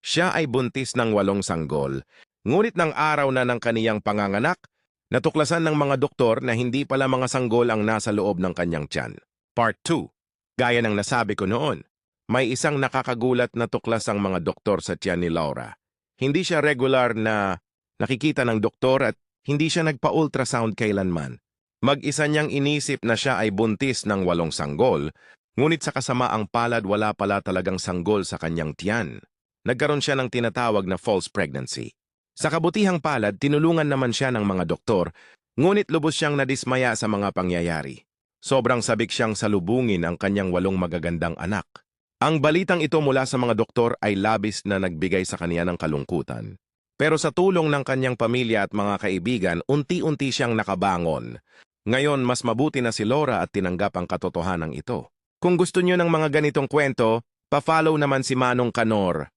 Siya ay buntis ng 8 sanggol, ngunit ng araw na ng kaniyang panganganak, natuklasan ng mga doktor na hindi pala mga sanggol ang nasa loob ng kanyang tiyan. Part 2. Gaya ng nasabi ko noon, may isang nakakagulat na tuklas ang mga doktor sa tiyan ni Laura. Hindi siya regular na nakikita ng doktor at hindi siya nagpa-ultrasound kailanman. Mag-isa niyang inisip na siya ay buntis ng 8 sanggol, ngunit sa kasamaang palad wala pala talagang sanggol sa kanyang tiyan. Nagkaroon siya ng tinatawag na false pregnancy. Sa kabutihang palad, tinulungan naman siya ng mga doktor, ngunit lubos siyang nadismaya sa mga pangyayari. Sobrang sabik siyang salubungin ang kanyang 8 magagandang anak. Ang balitang ito mula sa mga doktor ay labis na nagbigay sa kanya ng kalungkutan. Pero sa tulong ng kanyang pamilya at mga kaibigan, unti-unti siyang nakabangon. Ngayon, mas mabuti na si Laura at tinanggap ang katotohanan ito. Kung gusto niyo ng mga ganitong kwento, pa-follow naman si Manong Kanor.